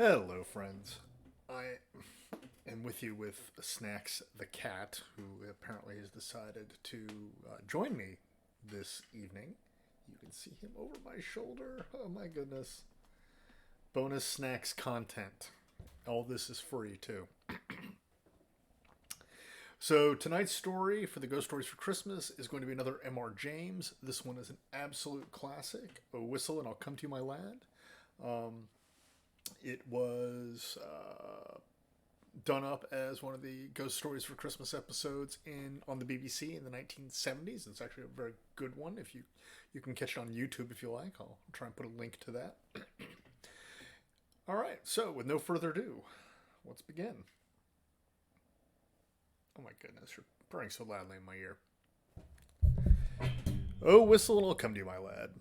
Hello, friends. I am with you with Snacks the cat, who apparently has decided to join me this evening. You can see him over my shoulder. Oh my goodness. Bonus Snacks content. All this is free, too. So, tonight's story for the Ghost Stories for Christmas is going to be another M.R. James. This one is an absolute classic. A Whistle and I'll Come to You, My Lad. It was done up as one of the Ghost Stories for Christmas episodes in on the BBC in the 1970s. It's actually a very good one. If you can catch it on YouTube if you like, I'll try and put a link to that. All right. So, with no further ado, let's begin. Oh my goodness, you're purring so loudly in my ear. Oh, whistle and I'll come to you, my lad.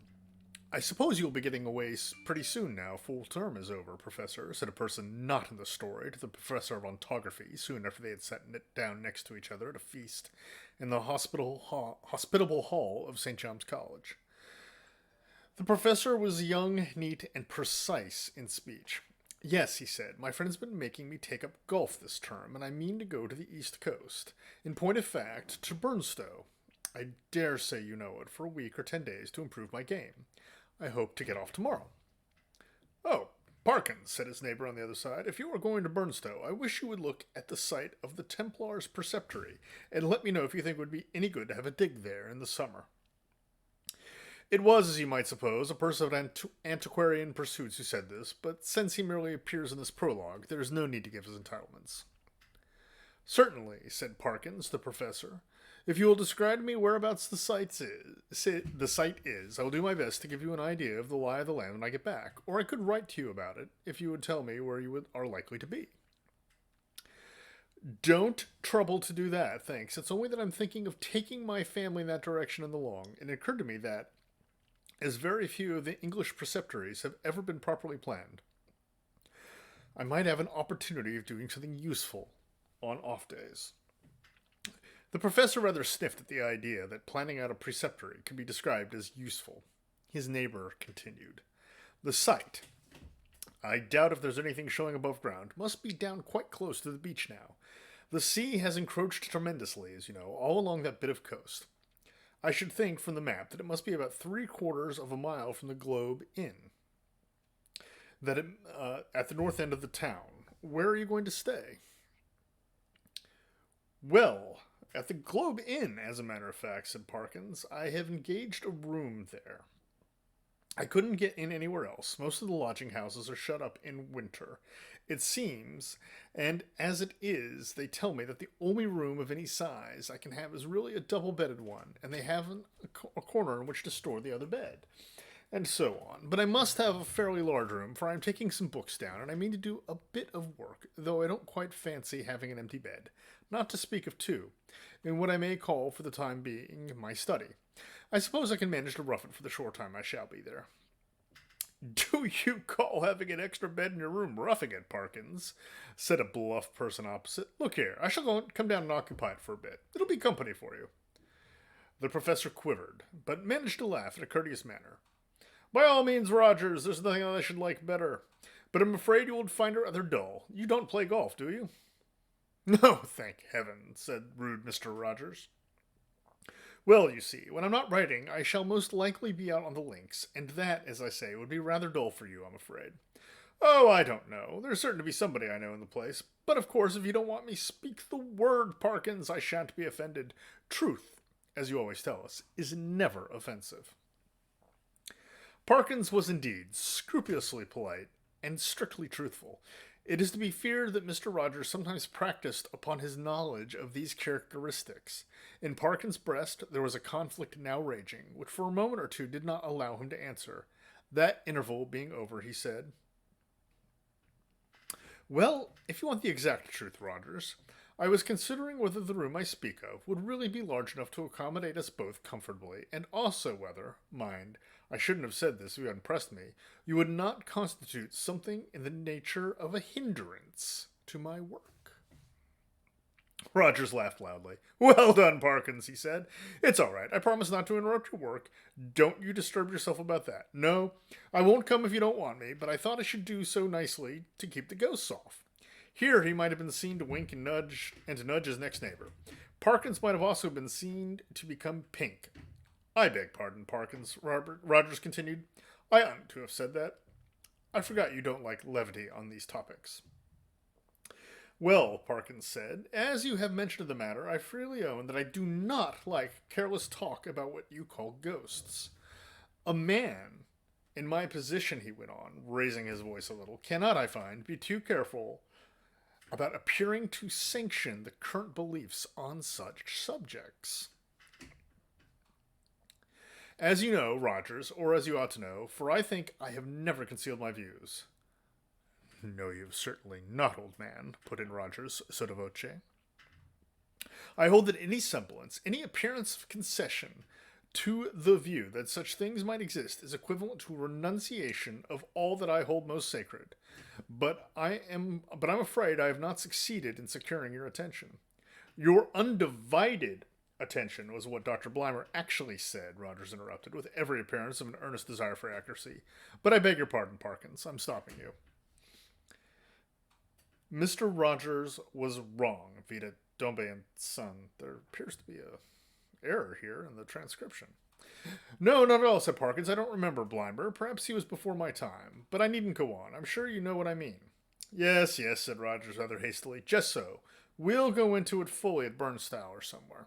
I suppose you'll be getting away pretty soon now. Full term is over, Professor, said a person not in the story to the Professor of Ontography soon after they had sat down next to each other at a feast in the hospitable hall of St. John's College. The Professor was young, neat, and precise in speech. Yes, he said, my friend's been making me take up golf this term, and I mean to go to the East Coast. In point of fact, to Burnstow. I dare say you know it, for a week or 10 days to improve my game. I hope to get off tomorrow. Oh, Parkins, said his neighbor on the other side, if you are going to Burnstow, I wish you would look at the site of the Templars' Preceptory, and let me know if you think it would be any good to have a dig there in the summer. It was, as you might suppose, a person of antiquarian pursuits who said this, but since he merely appears in this prologue, there is no need to give his entitlements. Certainly, said Parkins, the professor. If you will describe to me whereabouts the site is, I will do my best to give you an idea of the lie of the land when I get back, or I could write to you about it if you would tell me where you are likely to be. Don't trouble to do that, thanks. It's only that I'm thinking of taking my family in that direction in the long, and it occurred to me that, as very few of the English preceptories have ever been properly planned, I might have an opportunity of doing something useful on off days. The professor rather sniffed at the idea that planning out a preceptory could be described as useful. His neighbor continued. The site, I doubt if there's anything showing above ground, must be down quite close to the beach now. The sea has encroached tremendously, as you know, all along that bit of coast. I should think from the map that it must be about 3/4 of a mile from the Globe Inn. At the north end of the town. Where are you going to stay? Well, at the Globe Inn, as a matter of fact, said Parkins. I have engaged a room there. I couldn't get in anywhere else. Most of the lodging houses are shut up in winter. It seems, and as it is, they tell me that the only room of any size I can have is really a double-bedded one, and they haven't a corner in which to store the other bed. And so on. But I must have a fairly large room, for I am taking some books down, and I mean to do a bit of work, though I don't quite fancy having an empty bed, not to speak of two, in what I may call, for the time being, my study. I suppose I can manage to rough it for the short time I shall be there. Do you call having an extra bed in your room roughing it, Parkins? Said a bluff person opposite. Look here, I shall come down and occupy it for a bit. It'll be company for you. The professor quivered, but managed to laugh in a courteous manner. By all means, Rogers, there's nothing I should like better. But I'm afraid you will find it rather dull. You don't play golf, do you? No, thank heaven, said rude Mr. Rogers. Well, you see, when I'm not writing, I shall most likely be out on the links, and that, as I say, would be rather dull for you, I'm afraid. Oh, I don't know. There's certain to be somebody I know in the place. But of course, if you don't want me, speak the word, Parkins. I shan't be offended. Truth, as you always tell us, is never offensive. Parkins was indeed scrupulously polite and strictly truthful. It is to be feared that Mr. Rogers sometimes practiced upon his knowledge of these characteristics. In Parkins' breast there was a conflict now raging, which for a moment or two did not allow him to answer. That interval being over, he said, Well, if you want the exact truth, Rogers, I was considering whether the room I speak of would really be large enough to accommodate us both comfortably, and also whether, mind, I shouldn't have said this if you hadn't pressed me, you would not constitute something in the nature of a hindrance to my work. Rogers laughed loudly. Well done, Parkins, he said. It's all right. I promise not to interrupt your work. Don't you disturb yourself about that. No, I won't come if you don't want me, but I thought I should do so nicely to keep the ghosts off. Here he might have been seen to wink and to nudge his next neighbor. Parkins might have also been seen to become pink. I beg pardon, Parkins, Rogers continued. I oughtn't to have said that. I forgot you don't like levity on these topics. Well, Parkins said, as you have mentioned the matter, I freely own that I do not like careless talk about what you call ghosts. A man in my position, he went on, raising his voice a little, cannot, I find, be too careful about appearing to sanction the current beliefs on such subjects. As you know, Rogers, or as you ought to know, for I think I have never concealed my views. No, you've certainly not, old man, put in Rogers, sotto voce. I hold that any semblance, any appearance of concession to the view that such things might exist is equivalent to renunciation of all that I hold most sacred. But I'm afraid I have not succeeded in securing your attention. Your undivided attention was what Dr. Blymer actually said, Rogers interrupted, with every appearance of an earnest desire for accuracy. But I beg your pardon, Parkins. I'm stopping you. Mr. Rogers was wrong, Vita Dombe and Son. There appears to be a error here in the transcription. No, not at all, said Parkins. I don't remember Blymer. Perhaps he was before my time. But I needn't go on. I'm sure you know what I mean. Yes, said Rogers rather hastily. Just so. We'll go into it fully at Burnstow or somewhere.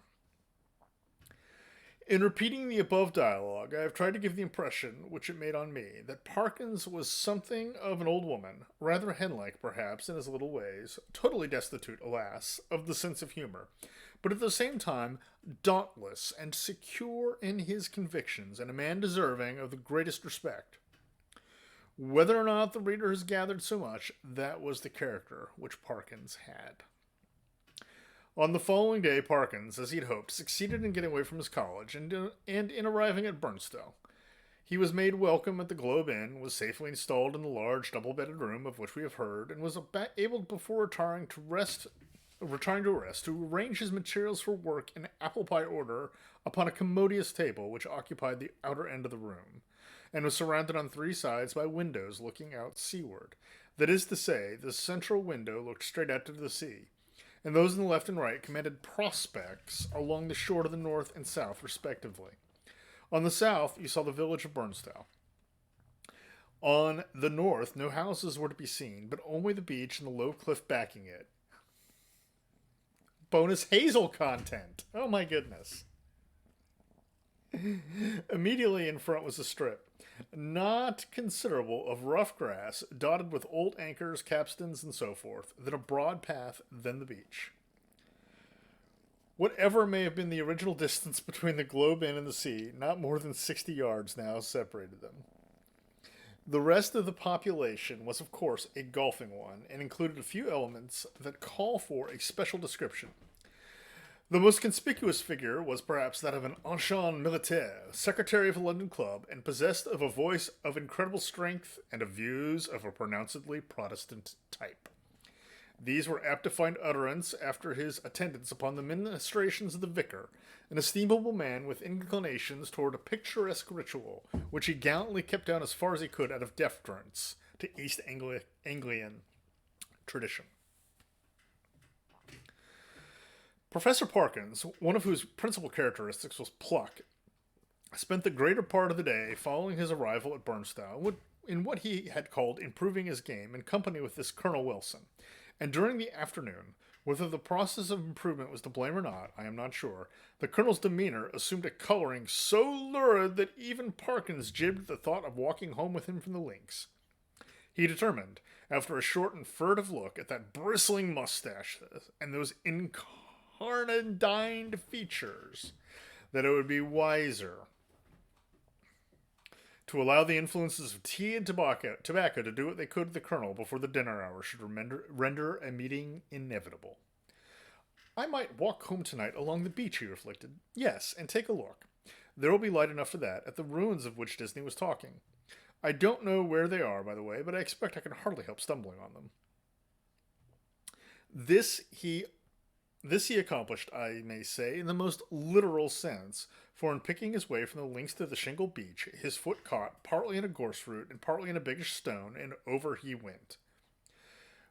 In repeating the above dialogue, I have tried to give the impression, which it made on me, that Parkins was something of an old woman, rather hen-like perhaps in his little ways, totally destitute, alas, of the sense of humor, but at the same time dauntless and secure in his convictions, and a man deserving of the greatest respect. Whether or not the reader has gathered so much, that was the character which Parkins had. On the following day, Parkins, as he'd hoped, succeeded in getting away from his college and in arriving at Burnstow. He was made welcome at the Globe Inn, was safely installed in the large double-bedded room of which we have heard, and was able, before retiring to rest, to arrange his materials for work in apple pie order upon a commodious table which occupied the outer end of the room, and was surrounded on three sides by windows looking out seaward. That is to say, the central window looked straight out to the sea, and those on the left and right commanded prospects along the shore to the north and south, respectively. On the south, you saw the village of Burnstow. On the north, no houses were to be seen, but only the beach and the low cliff backing it. Bonus Hazel content! Oh my goodness. Immediately in front was a strip, not considerable, of rough grass, dotted with old anchors, capstans, and so forth, then a broad path, then the beach. Whatever may have been the original distance between the Globe Inn and the sea, not more than 60 yards now separated them. The rest of the population was, of course, a golfing one, and included a few elements that call for a special description. The most conspicuous figure was perhaps that of an ancien militaire, secretary of a London club, and possessed of a voice of incredible strength and of views of a pronouncedly Protestant type. These were apt to find utterance after his attendance upon the ministrations of the vicar, an estimable man with inclinations toward a picturesque ritual, which he gallantly kept down as far as he could out of deference to East Anglian tradition. Professor Parkins, one of whose principal characteristics was pluck, spent the greater part of the day following his arrival at Burnstow in what he had called improving his game in company with this Colonel Wilson, and during the afternoon, whether the process of improvement was to blame or not, I am not sure, the Colonel's demeanor assumed a coloring so lurid that even Parkins jibbed at the thought of walking home with him from the links. He determined, after a short and furtive look at that bristling mustache and those incarnadined features, that it would be wiser to allow the influences of tea and tobacco to do what they could to the Colonel before the dinner hour should render a meeting inevitable. I might walk home tonight along the beach, he reflected. Yes, and take a look. There will be light enough for that, at the ruins of which Disney was talking. I don't know where they are, by the way, but I expect I can hardly help stumbling on them. This he This he accomplished, I may say, in the most literal sense, for in picking his way from the links to the shingle beach, his foot caught partly in a gorse root and partly in a biggish stone, and over he went.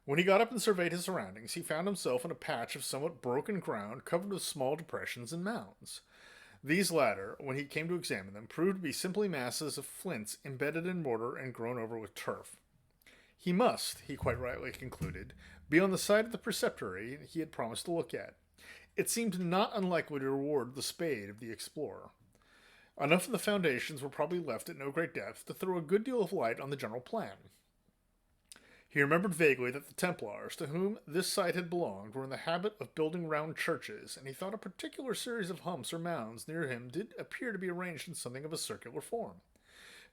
When he got up and surveyed his surroundings, he found himself in a patch of somewhat broken ground covered with small depressions and mounds. These latter, when he came to examine them, proved to be simply masses of flints embedded in mortar and grown over with turf. He must, he quite rightly concluded, be on the side of the preceptory he had promised to look at. It seemed not unlikely to reward the spade of the explorer. Enough of the foundations were probably left at no great depth to throw a good deal of light on the general plan. He remembered vaguely that the Templars, to whom this site had belonged, were in the habit of building round churches, and he thought a particular series of humps or mounds near him did appear to be arranged in something of a circular form.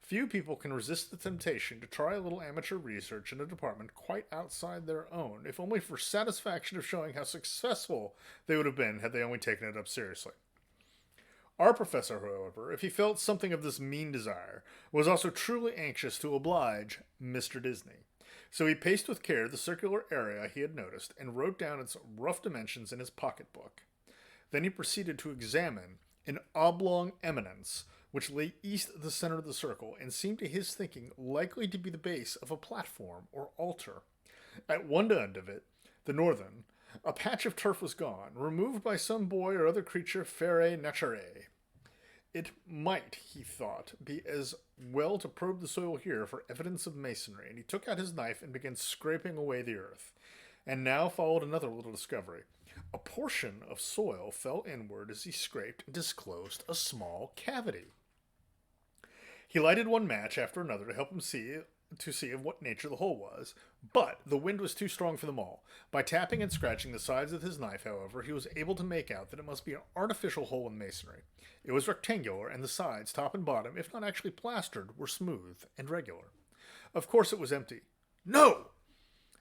Few people can resist the temptation to try a little amateur research in a department quite outside their own, if only for satisfaction of showing how successful they would have been had they only taken it up seriously. Our professor, however, if he felt something of this mean desire, was also truly anxious to oblige Mr. Disney. So he paced with care the circular area he had noticed and wrote down its rough dimensions in his pocketbook. Then he proceeded to examine an oblong eminence which lay east of the center of the circle and seemed to his thinking likely to be the base of a platform or altar. At one end of it, the northern, a patch of turf was gone, removed by some boy or other creature faire nature. It might, he thought, be as well to probe the soil here for evidence of masonry, and he took out his knife and began scraping away the earth. And now followed another little discovery. A portion of soil fell inward as he scraped and disclosed a small cavity. He lighted one match after another to help him see of what nature the hole was, but the wind was too strong for them all. By tapping and scratching the sides with his knife, however, he was able to make out that it must be an artificial hole in masonry. It was rectangular, and the sides, top and bottom, if not actually plastered, were smooth and regular. Of course it was empty. No!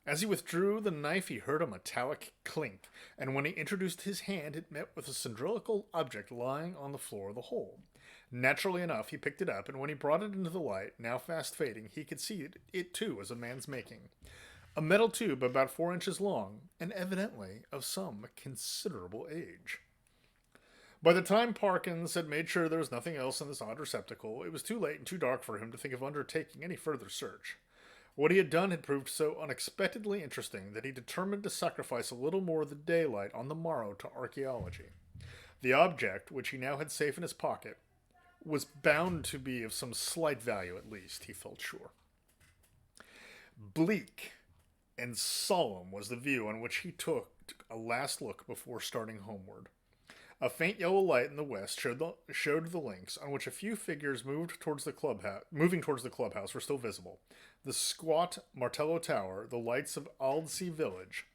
As he withdrew the knife, he heard a metallic clink, and when he introduced his hand, it met with a cylindrical object lying on the floor of the hole. Naturally enough, he picked it up, and when he brought it into the light, now fast fading, he could see it too was a man's making. A metal tube about 4 inches long, and evidently of some considerable age. By the time Parkins had made sure there was nothing else in this odd receptacle, it was too late and too dark for him to think of undertaking any further search. What he had done had proved so unexpectedly interesting that he determined to sacrifice a little more of the daylight on the morrow to archaeology. The object, which he now had safe in his pocket, was bound to be of some slight value at least, he felt sure. Bleak and solemn was the view on which he took a last look before starting homeward. A faint yellow light in the west showed the links on which a few figures moving towards the clubhouse were still visible. The squat Martello Tower, the lights of Aldsea village.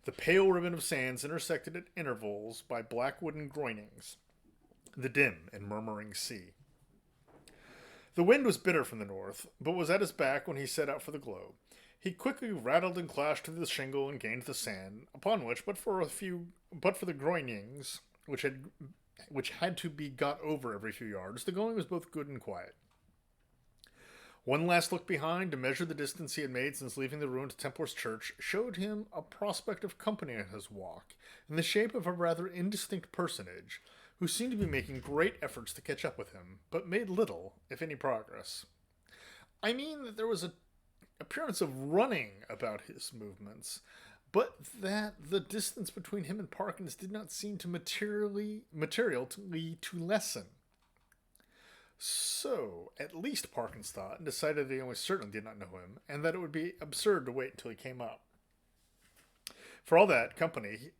The pale ribbon of sands intersected at intervals by black wooden groinings. The dim and murmuring sea. The wind was bitter from the north, but was at his back when he set out for the globe. He quickly rattled and clashed through the shingle and gained the sand, upon which, but for the groinings, which had to be got over every few yards, the going was both good and quiet. One last look behind to measure the distance he had made since leaving the ruined Templar's church showed him a prospect of company on his walk, in the shape of a rather indistinct personage, who seemed to be making great efforts to catch up with him, but made little, if any, progress. I mean that there was an appearance of running about his movements, but that the distance between him and Parkins did not seem to materially to lessen. So, at least Parkins thought, and decided that he almost certainly did not know him, and that it would be absurd to wait until he came up. For all that, company,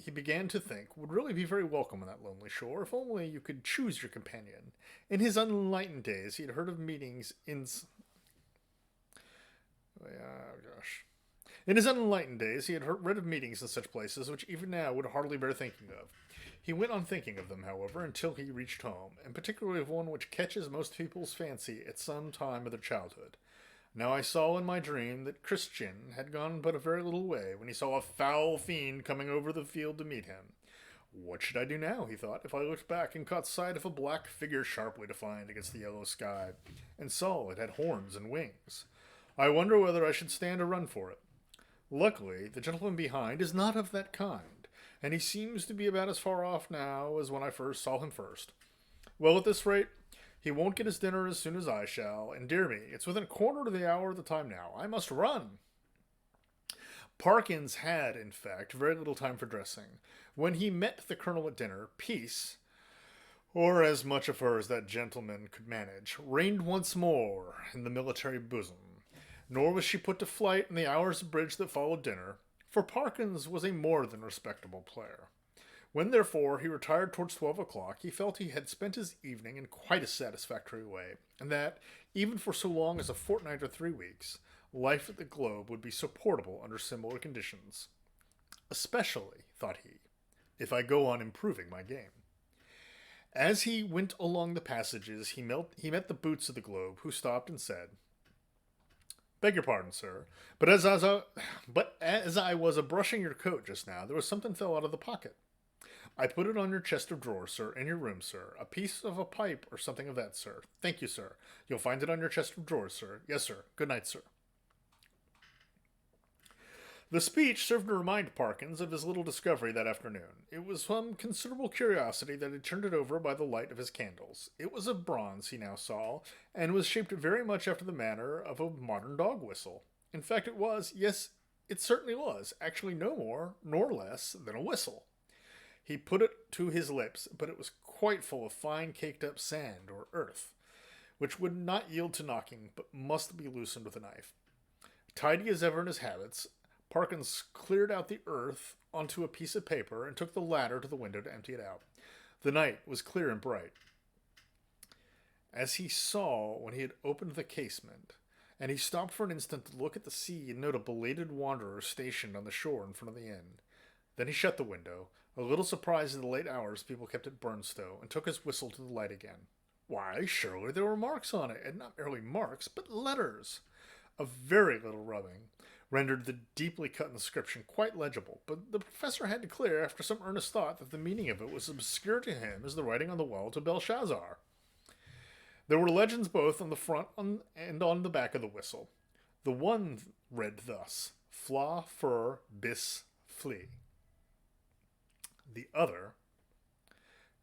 he began to think, would really be very welcome on that lonely shore, if only you could choose your companion. In his unenlightened days, he had heard of meetings in... In his unenlightened days, he had read of meetings in such places which even now would hardly bear thinking of. He went on thinking of them, however, until he reached home, and particularly of one which catches most people's fancy at some time of their childhood. Now I saw in my dream that Christian had gone but a very little way when he saw a foul fiend coming over the field to meet him. What should I do now, he thought, if I looked back and caught sight of a black figure sharply defined against the yellow sky, and saw it had horns and wings? I wonder whether I should stand or run for it. Luckily, the gentleman behind is not of that kind. and he seems to be about as far off now as when I first saw him first. Well, at this rate, he won't get his dinner as soon as I shall, and dear me, it's within a quarter to the hour of the time now. I must run. Parkins had, in fact, very little time for dressing. When he met the colonel at dinner, peace, or as much of her as that gentleman could manage, reigned once more in the military bosom. Nor was she put to flight in the hours of bridge that followed dinner, for Parkins was a more than respectable player. When, therefore, he retired towards 12 o'clock, he felt he had spent his evening in quite a satisfactory way, and that, even for so long as a fortnight or 3 weeks, life at the Globe would be supportable under similar conditions. Especially, thought he, if I go on improving my game. As he went along the passages, he met the boots of the Globe, who stopped and said, "Beg your pardon, sir, but as I was a brushing your coat just now, there was something fell out of the pocket. I put it on your chest of drawers, sir, in your room, sir. A piece of a pipe or something of that, sir. Thank you, sir. You'll find it on your chest of drawers, sir. Yes, sir. Good night, sir." The speech served to remind Parkins of his little discovery that afternoon. It was some considerable curiosity that had turned it over by the light of his candles. It was of bronze, he now saw, and was shaped very much after the manner of a modern dog whistle. In fact, it was, yes, it certainly was, actually no more nor less than a whistle. He put it to his lips, but it was quite full of fine caked up sand or earth, which would not yield to knocking, but must be loosened with a knife. Tidy as ever in his habits, Parkins cleared out the earth onto a piece of paper and took the ladder to the window to empty it out. The night was clear and bright, as he saw when he had opened the casement, and he stopped for an instant to look at the sea and note a belated wanderer stationed on the shore in front of the inn. Then he shut the window, a little surprised at the late hours people kept at Burnstow, and took his whistle to the light again. Why, surely there were marks on it, and not merely marks, but letters. A very little rubbing rendered the deeply cut inscription quite legible, but the professor had declared after some earnest thought that the meaning of it was obscure to him as the writing on the wall to Belshazzar. There were legends both on the front and on the back of the whistle. The one read thus, "Fla fur bis flee." The other,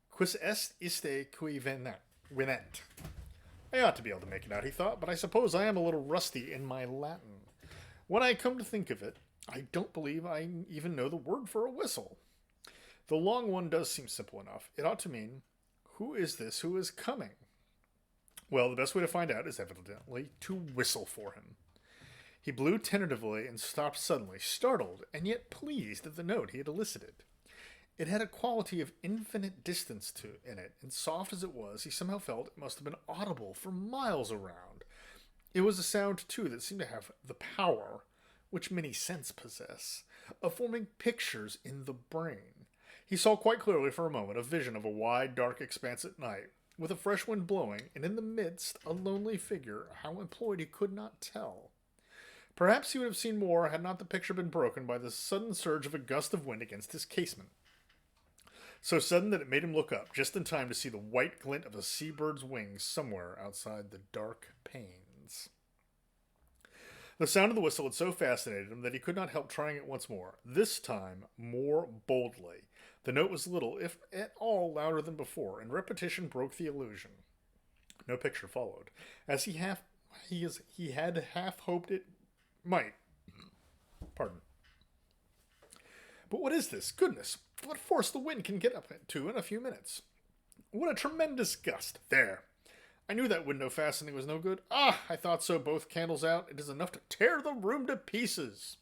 "Quis est iste qui venet." I ought to be able to make it out, he thought, but I suppose I am a little rusty in my Latin. When I come to think of it, I don't believe I even know the word for a whistle. The long one does seem simple enough. It ought to mean, "Who is this who is coming?" Well, the best way to find out is evidently to whistle for him. He blew tentatively and stopped suddenly, startled and yet pleased at the note he had elicited. It had a quality of infinite distance in it, and soft as it was, he somehow felt it must have been audible for miles around. It was a sound, too, that seemed to have the power, which many scents possess, of forming pictures in the brain. He saw quite clearly for a moment a vision of a wide, dark expanse at night, with a fresh wind blowing, and in the midst a lonely figure, how employed he could not tell. Perhaps he would have seen more had not the picture been broken by the sudden surge of a gust of wind against his casement. So sudden that it made him look up, just in time to see the white glint of a seabird's wings somewhere outside the dark panes. The sound of the whistle had so fascinated him that he could not help trying it once more, this time more boldly. The note was little, if at all, louder than before, and repetition broke the illusion. No picture followed, as he had half hoped it might. Pardon. But what is this? Goodness, what force the wind can get up to in a few minutes. What a tremendous gust. There. I knew that window fastening was no good. Ah, I thought so. Both candles out. It is enough to tear the room to pieces.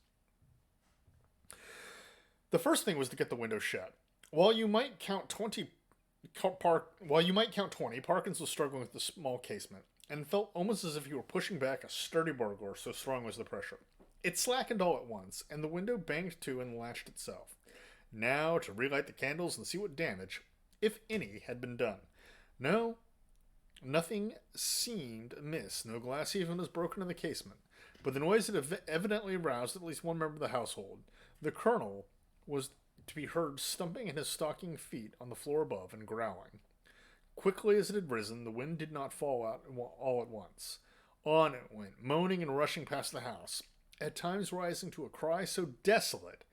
The first thing was to get the window shut. While you might count 20, Parkins was struggling with the small casement, and felt almost as if he were pushing back a sturdy burglar, so strong was the pressure. It slackened all at once, and the window banged to and latched itself. Now to relight the candles and see what damage, if any, had been done. No, nothing seemed amiss. No glass even was broken in the casement, but the noise had evidently aroused at least one member of the household. The colonel was to be heard stumping in his stocking feet on the floor above and growling. Quickly as it had risen, the wind did not fall out all at once. On it went, moaning and rushing past the house, at times rising to a cry so desolate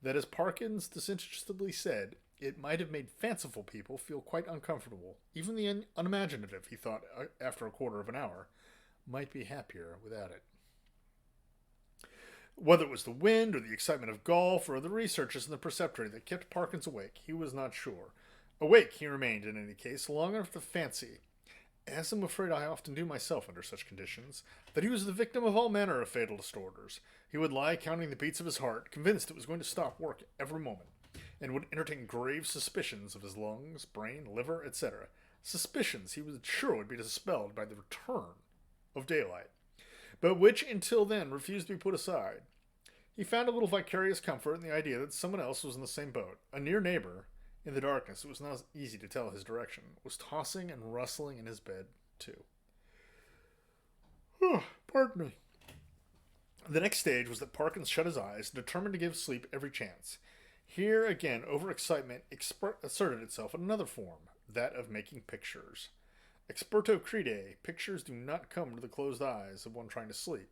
that, as Parkins disinterestedly said, it might have made fanciful people feel quite uncomfortable. Even the unimaginative, he thought after a quarter of an hour, might be happier without it. Whether it was the wind or the excitement of golf or the researches in the preceptory that kept Parkins awake, he was not sure. Awake he remained, in any case, long enough to fancy, as I'm afraid I often do myself under such conditions, that he was the victim of all manner of fatal disorders. He would lie counting the beats of his heart, convinced it was going to stop work every moment, and would entertain grave suspicions of his lungs, brain, liver, etc. Suspicions he was sure would be dispelled by the return of daylight, but which until then refused to be put aside. He found a little vicarious comfort in the idea that someone else was in the same boat. A near neighbor, in the darkness, it was not easy to tell his direction, was tossing and rustling in his bed, too. Pardon me. The next stage was that Parkins shut his eyes, determined to give sleep every chance. Here again, overexcitement asserted itself in another form, that of making pictures. Experto crede, pictures do not come to the closed eyes of one trying to sleep,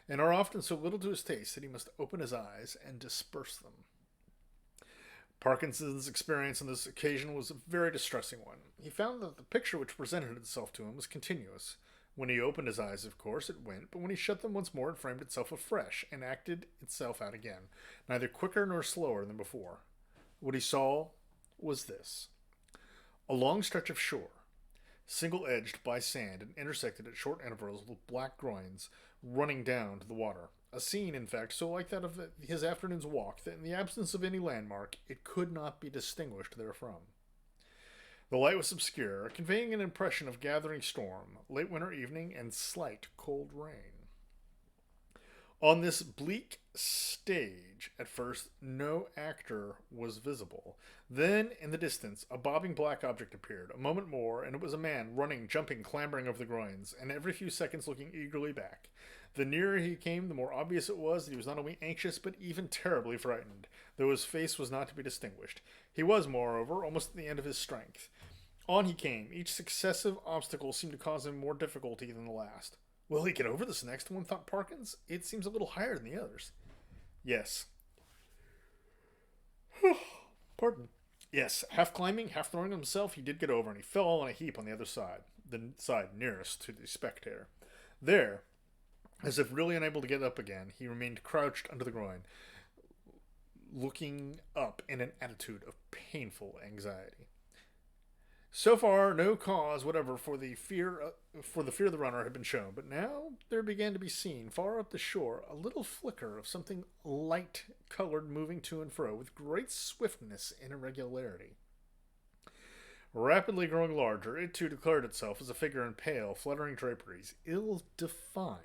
and are often so little to his taste that he must open his eyes and disperse them. Parkinson's experience on this occasion was a very distressing one. He found that the picture which presented itself to him was continuous. When he opened his eyes, of course, it went, but when he shut them once more, it framed itself afresh and acted itself out again, neither quicker nor slower than before. What he saw was this: a long stretch of shore, single-edged by sand and intersected at short intervals with black groins running down to the water. A scene, in fact, so like that of his afternoon's walk that in the absence of any landmark, it could not be distinguished therefrom. The light was obscure, conveying an impression of gathering storm, late winter evening, and slight cold rain. On this bleak stage, at first, no actor was visible. Then, in the distance, a bobbing black object appeared. A moment more, and it was a man, running, jumping, clambering over the groins, and every few seconds looking eagerly back. The nearer he came, the more obvious it was that he was not only anxious, but even terribly frightened, though his face was not to be distinguished. He was, moreover, almost at the end of his strength. On he came. Each successive obstacle seemed to cause him more difficulty than the last. Will he get over this next one, thought Parkins? It seems a little higher than the others. Yes. Pardon. Yes, half climbing, half throwing himself, he did get over, and he fell all in a heap on the other side, the side nearest to the spectator. There, as if really unable to get up again, he remained crouched under the groin, looking up in an attitude of painful anxiety. So far, no cause whatever for the fear of the runner had been shown, but now there began to be seen, far up the shore, a little flicker of something light-colored moving to and fro with great swiftness and irregularity. Rapidly growing larger, it too declared itself as a figure in pale, fluttering draperies, ill-defined.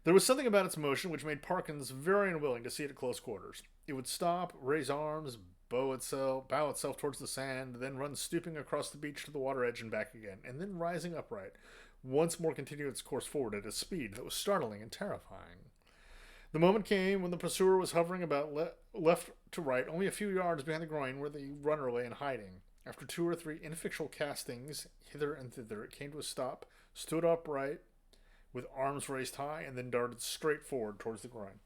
There was something about its motion which made Parkins very unwilling to see it at close quarters. It would stop, raise arms, bow itself towards the sand, then run stooping across the beach to the water edge and back again, and then rising upright, once more continue its course forward at a speed that was startling and terrifying. The moment came when the pursuer was hovering about left to right, only a few yards behind the groin where the runner lay in hiding. After 2 or 3 ineffectual castings hither and thither, it came to a stop, stood upright, with arms raised high, and then darted straight forward towards the groin.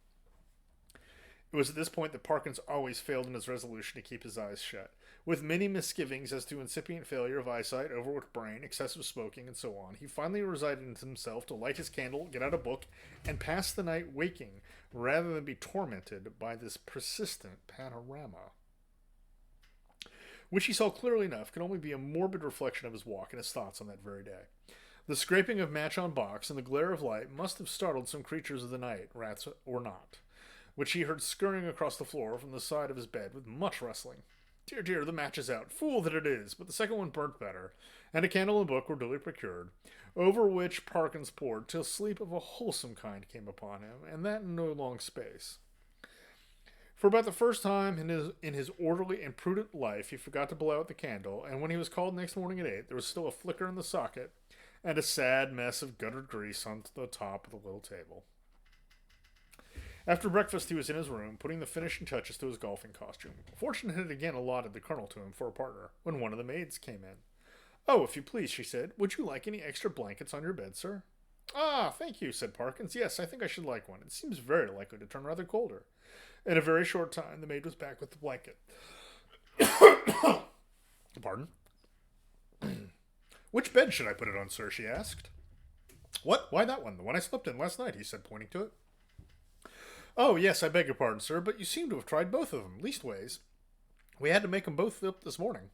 It was at this point that Parkins always failed in his resolution to keep his eyes shut. With many misgivings as to incipient failure of eyesight, overworked brain, excessive smoking, and so on, he finally resigned himself to light his candle, get out a book, and pass the night waking, rather than be tormented by this persistent panorama, which he saw clearly enough could only be a morbid reflection of his walk and his thoughts on that very day. The scraping of match on box and the glare of light must have startled some creatures of the night, rats or not, which he heard scurrying across the floor from the side of his bed with much rustling. Dear, dear, the match is out. Fool that it is, but the second one burnt better, and a candle and book were duly procured, over which Parkins pored till sleep of a wholesome kind came upon him, and that in no long space. For about the first time in his orderly and prudent life, he forgot to blow out the candle, and when he was called next morning at 8, there was still a flicker in the socket, and a sad mess of guttered grease on the top of the little table. After breakfast, he was in his room, putting the finishing touches to his golfing costume. Fortune had again allotted the colonel to him for a partner, when one of the maids came in. "Oh, if you please," she said, "would you like any extra blankets on your bed, sir?" "Ah, thank you," said Parkins. "Yes, I think I should like one. It seems very likely to turn rather colder." In a very short time, the maid was back with the blanket. Pardon? Which bed should I put it on, sir? She asked. What? Why that one? The one I slept in last night, he said, pointing to it. Oh, yes, I beg your pardon, sir, but you seem to have tried both of them, leastways. We had to make them both up this morning.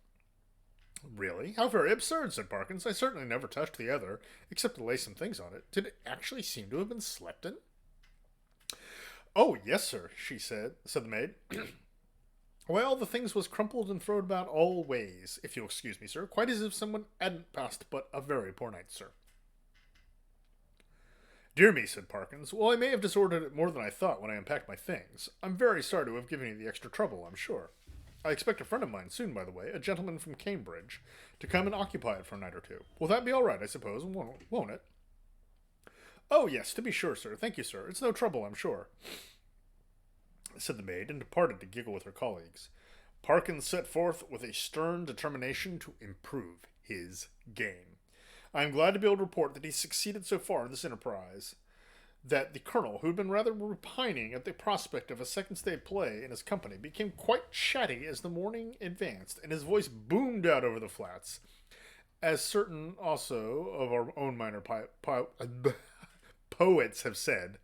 Really? How very absurd, said Parkins. I certainly never touched the other, except to lay some things on it. Did it actually seem to have been slept in? Oh, yes, sir, said the maid. Well, the things was crumpled and throwed about all ways, if you'll excuse me, sir, quite as if someone hadn't passed but a very poor night, sir. Dear me, said Parkins. Well, I may have disordered it more than I thought when I unpacked my things. I'm very sorry to have given you the extra trouble, I'm sure. I expect a friend of mine soon, by the way, a gentleman from Cambridge, to come and occupy it for a night or two. Will that be all right, I suppose, won't it? Oh, yes, to be sure, sir. Thank you, sir. It's no trouble, I'm sure, said the maid, and departed to giggle with her colleagues. Parkins set forth with a stern determination to improve his game. I am glad to be able to report that he succeeded so far in this enterprise that the colonel, who had been rather repining at the prospect of a second-stage play in his company, became quite chatty as the morning advanced, and his voice boomed out over the flats, as certain also of our own minor poets have said,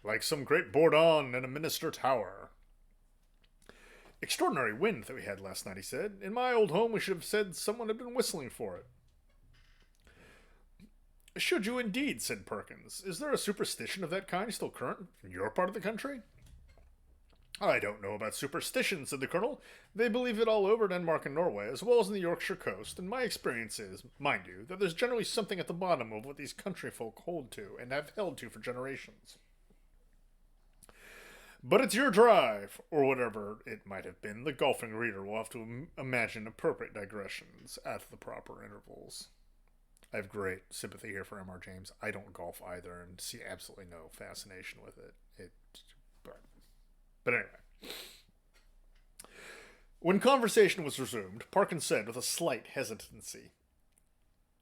like some great Bourdon in a minster tower. Extraordinary wind that we had last night, he said. In my old home we should have said someone had been whistling for it. Should you indeed, said Perkins. Is there a superstition of that kind still current in your part of the country? I don't know about superstition, said the colonel. They believe it all over Denmark and Norway, as well as on the Yorkshire coast, and my experience is, mind you, that there's generally something at the bottom of what these country folk hold to, and have held to for generations. But it's your drive, or whatever it might have been. The golfing reader will have to imagine appropriate digressions at the proper intervals. I have great sympathy here for M.R. James. I don't golf either and see absolutely no fascination with it. But anyway. When conversation was resumed, Parkins said with a slight hesitancy,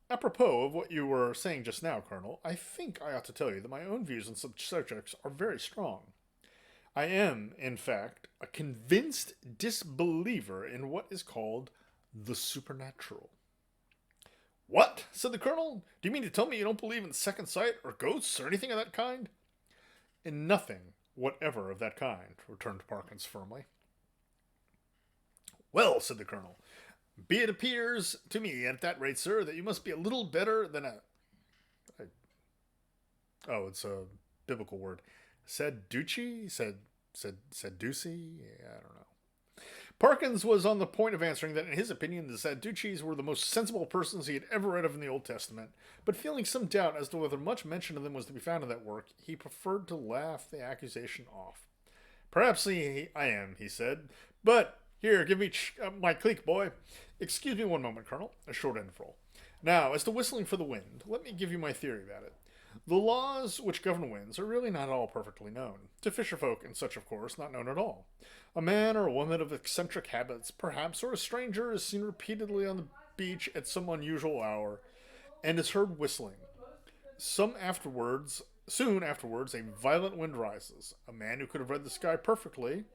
Apropos of what you were saying just now, Colonel, I think I ought to tell you that my own views on such subjects are very strong. I am, in fact, a convinced disbeliever in what is called the supernatural. What? Said the colonel. Do you mean to tell me you don't believe in second sight or ghosts or anything of that kind? In nothing whatever of that kind, returned Parkins firmly. Well, said the colonel, be it appears to me at that rate, sir, that you must be a little better than it's a biblical word. Sadducee? Sadducee? Yeah, I don't know. Parkins was on the point of answering that, in his opinion, the Sadducees were the most sensible persons he had ever read of in the Old Testament, but feeling some doubt as to whether much mention of them was to be found in that work, he preferred to laugh the accusation off. Perhaps I am, he said, but here, give me my clique, boy. Excuse me one moment, Colonel. A short interval. Now, as to whistling for the wind, let me give you my theory about it. The laws which govern winds are really not all perfectly known. To fisherfolk and such, of course, not known at all. A man or a woman of eccentric habits, perhaps, or a stranger is seen repeatedly on the beach at some unusual hour, and is heard whistling. Soon afterwards, a violent wind rises. A man who could have read the sky perfectly,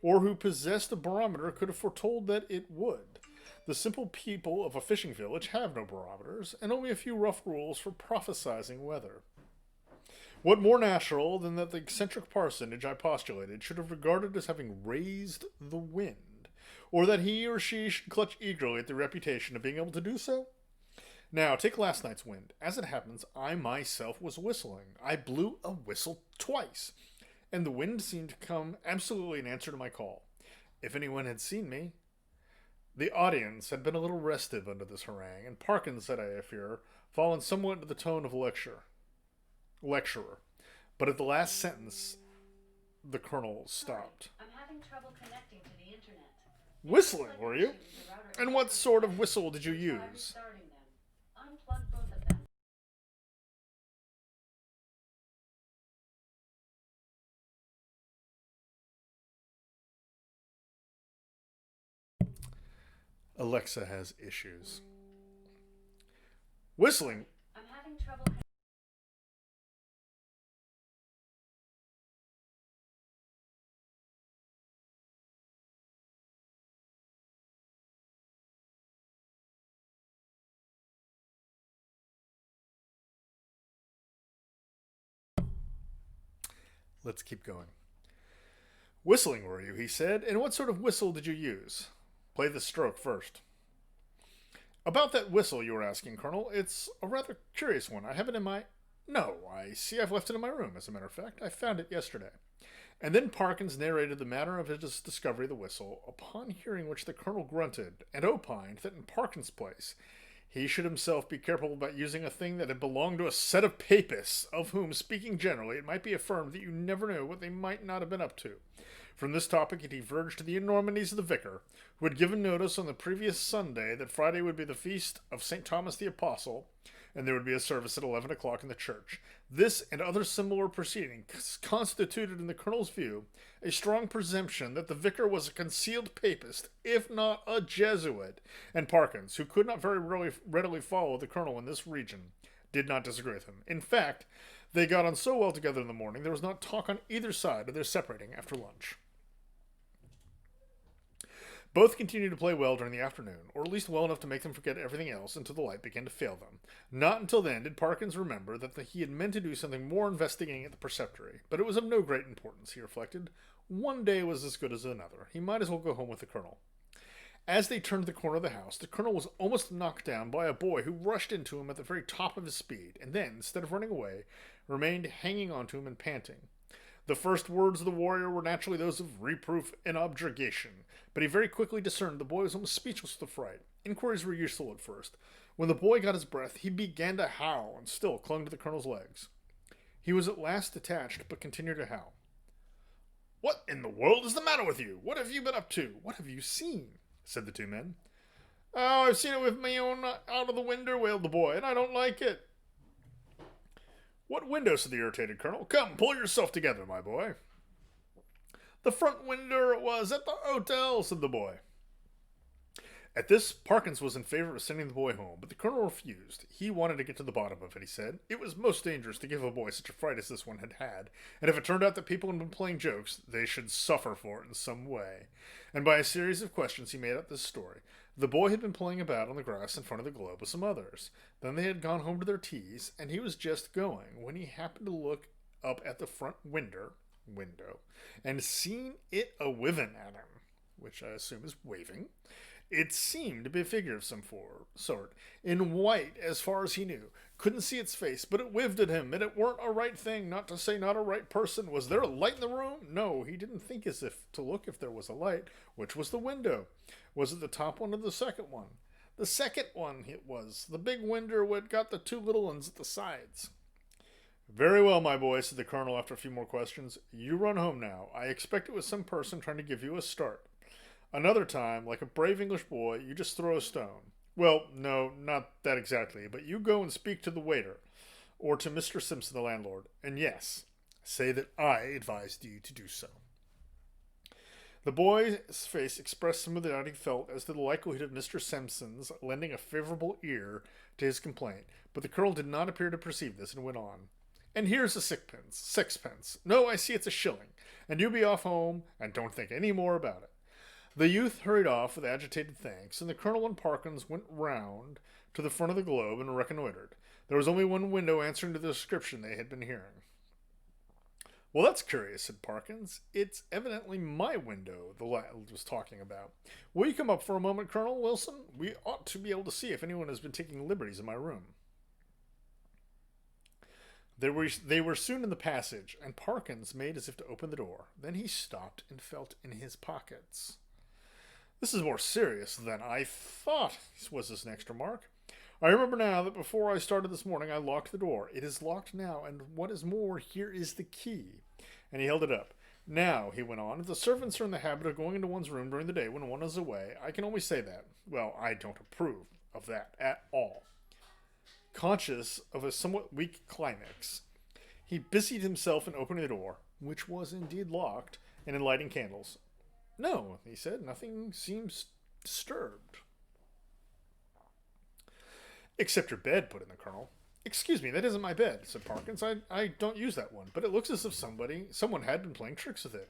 or who possessed a barometer, could have foretold that it would. The simple people of a fishing village have no barometers, and only a few rough rules for prophesying weather. What more natural than that the eccentric parsonage I postulated should have regarded as having raised the wind, or that he or she should clutch eagerly at the reputation of being able to do so? Now, take last night's wind. As it happens, I myself was whistling. I blew a whistle twice, and the wind seemed to come absolutely in answer to my call. If anyone had seen me, the audience had been a little restive under this harangue, and Parkins had, I fear, fallen somewhat into the tone of a lecturer. But at the last sentence, the colonel stopped. I'm having trouble connecting to the internet. Whistling, were you? And what sort of whistle did you use? Unplug both of them. Alexa has issues. Whistling. I'm having trouble Let's keep going. Whistling, were you? He said. And what sort of whistle did you use? Play the stroke first. About that whistle you were asking, Colonel, it's a rather curious one. I have it in my... No, I see I've left it in my room, as a matter of fact. I found it yesterday. And then Parkins narrated the manner of his discovery of the whistle, upon hearing which the Colonel grunted, and opined that in Parkins' place he should himself be careful about using a thing that had belonged to a set of papists, of whom, speaking generally, it might be affirmed that you never knew what they might not have been up to. From this topic it diverged to the enormities of the vicar, who had given notice on the previous Sunday that Friday would be the feast of St. Thomas the Apostle, and there would be a service at 11 o'clock in the church. This and other similar proceedings constituted, in the Colonel's view, a strong presumption that the vicar was a concealed papist, if not a Jesuit, and Parkins, who could not very readily follow the Colonel in this region, did not disagree with him. In fact, they got on so well together in the morning there was not talk on either side of their separating after lunch. Both continued to play well during the afternoon, or at least well enough to make them forget everything else until the light began to fail them. Not until then did Parkins remember that he had meant to do something more investigating at the preceptory, but it was of no great importance, he reflected. One day was as good as another. He might as well go home with the Colonel. As they turned the corner of the house, the Colonel was almost knocked down by a boy who rushed into him at the very top of his speed, and then, instead of running away, remained hanging on to him and panting. The first words of the warrior were naturally those of reproof and objurgation, but he very quickly discerned the boy was almost speechless with affright. Inquiries were useful at first. When the boy got his breath, he began to howl and still clung to the Colonel's legs. He was at last detached, but continued to howl. "What in the world is the matter with you? What have you been up to? What have you seen?" said the two men. "Oh, I've seen it with my own out of the window," wailed the boy, "and I don't like it." "What window?" said the irritated Colonel. "Come, pull yourself together, my boy." "The front window it was, at the hotel," said the boy. At this, Parkins was in favor of sending the boy home, but the Colonel refused. He wanted to get to the bottom of it, he said. It was most dangerous to give a boy such a fright as this one had had, and if it turned out that people had been playing jokes, they should suffer for it in some way. And by a series of questions he made up this story. The boy had been playing about on the grass in front of the globe with some others. Then they had gone home to their teas, and he was just going, when he happened to look up at the front window, and seen it a-wiving at him, which I assume is waving. It seemed to be a figure of some sort, in white as far as he knew. Couldn't see its face, but it wived at him, and it weren't a right thing, not to say not a right person. Was there a light in the room? No, he didn't think as if to look if there was a light. Which was the window? Was it the top one or the second one? The second one it was, the big window where it got the two little ones at the sides. "Very well, my boy," said the Colonel after a few more questions. "You run home now. I expect it was some person trying to give you a start. Another time, like a brave English boy, you just throw a stone. Well, no, not that exactly, but you go and speak to the waiter, or to Mr. Simpson, the landlord, and yes, say that I advised you to do so." The boy's face expressed some of the doubt he felt as to the likelihood of Mr. Simpson's lending a favorable ear to his complaint, but the Colonel did not appear to perceive this, and went on. "And here's a sixpence. No, I see it's a shilling, and you be off home, and don't think any more about it." The youth hurried off with agitated thanks, and the Colonel and Parkins went round to the front of the globe and reconnoitered. There was only one window answering to the description they had been hearing. "Well, that's curious," said Parkins. "It's evidently my window the lad was talking about. Will you come up for a moment, Colonel Wilson? We ought to be able to see if anyone has been taking liberties in my room." They were soon in the passage, and Parkins made as if to open the door. Then he stopped and felt in his pockets. "This is more serious than I thought," was his next remark. "I remember now that before I started this morning I locked the door. It is locked now, and what is more, here is the key." And he held it up. "Now," he went on, "if the servants are in the habit of going into one's room during the day when one is away, I can only say that, well, I don't approve of that at all." Conscious of a somewhat weak climax, he busied himself in opening the door, which was indeed locked, and in lighting candles. "No," he said, "nothing seems disturbed." "Except your bed," put in the Colonel. "Excuse me, that isn't my bed," said Parkins. I don't use that one, but it looks as if someone had been playing tricks with it."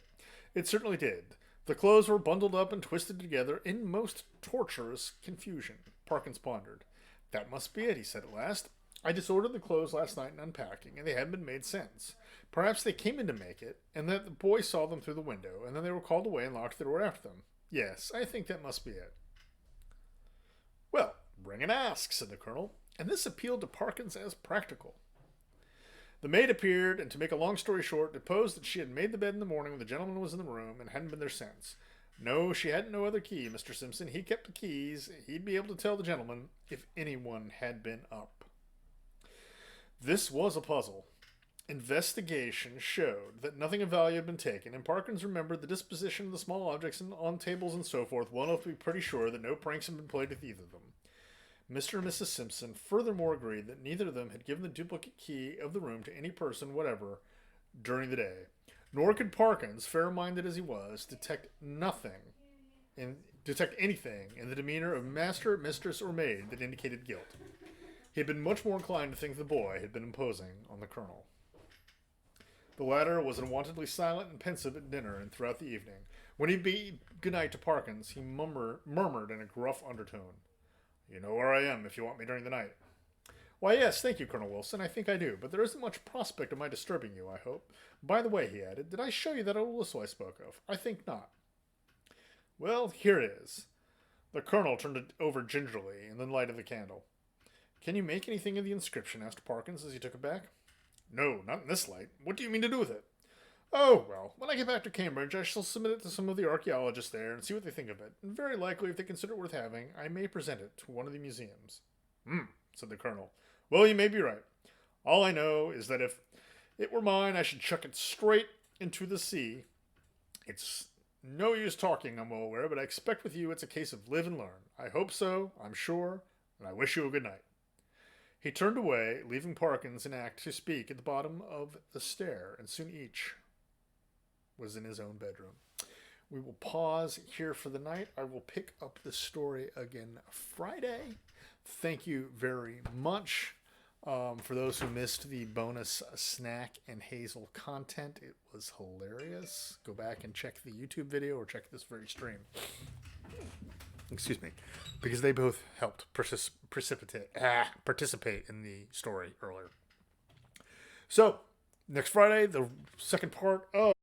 "It certainly did. The clothes were bundled up and twisted together in most torturous confusion." Parkins pondered. "That must be it," he said at last. I disordered the clothes last night in unpacking, and they hadn't been made since. Perhaps they came in to make it, and that the boy saw them through the window, and then they were called away and locked the door after them. Yes, I think that must be it. Well, ring and ask, said the colonel, and this appealed to Parkins as practical. The maid appeared, and to make a long story short, deposed that she had made the bed in the morning when the gentleman was in the room and hadn't been there since. No, she hadn't no other key, Mr. Simpson. He kept the keys. He'd be able to tell the gentleman if anyone had been up. This was a puzzle. Investigation showed that nothing of value had been taken, and Parkins remembered the disposition of the small objects on tables and so forth well enough to be pretty sure that no pranks had been played with either of them. Mr. and Mrs. Simpson furthermore agreed that neither of them had given the duplicate key of the room to any person whatever during the day. Nor could Parkins, fair-minded as he was, detect anything in the demeanor of master, mistress, or maid that indicated guilt. He had been much more inclined to think the boy had been imposing on the colonel. The latter was unwontedly silent and pensive at dinner and throughout the evening. When he bade good night to Parkins, he murmured in a gruff undertone, "You know where I am if you want me during the night." "Why, yes, thank you, Colonel Wilson, I think I do, but there isn't much prospect of my disturbing you, I hope. By the way," he added, "did I show you that old whistle I spoke of? I think not." "Well, here it is." The colonel turned it over gingerly and then lighted the candle. "Can you make anything of the inscription?" asked Parkins as he took it back. "No, not in this light. What do you mean to do with it?" "Oh, well, when I get back to Cambridge, I shall submit it to some of the archaeologists there and see what they think of it, and very likely, if they consider it worth having, I may present it to one of the museums." Said the colonel. "Well, you may be right. All I know is that if it were mine, I should chuck it straight into the sea. It's no use talking, I'm well aware, but I expect with you it's a case of live and learn. I hope so, I'm sure, and I wish you a good night." He turned away, leaving Parkins in act to speak at the bottom of the stair, and soon each was in his own bedroom. We will pause here for the night. I will pick up the story again Friday. Thank you very much. For those who missed the bonus Snack and Hazel content, it was hilarious. Go back and check the YouTube video or check this very stream. Excuse me. Because they both helped participate in the story earlier. So, next Friday, the second part of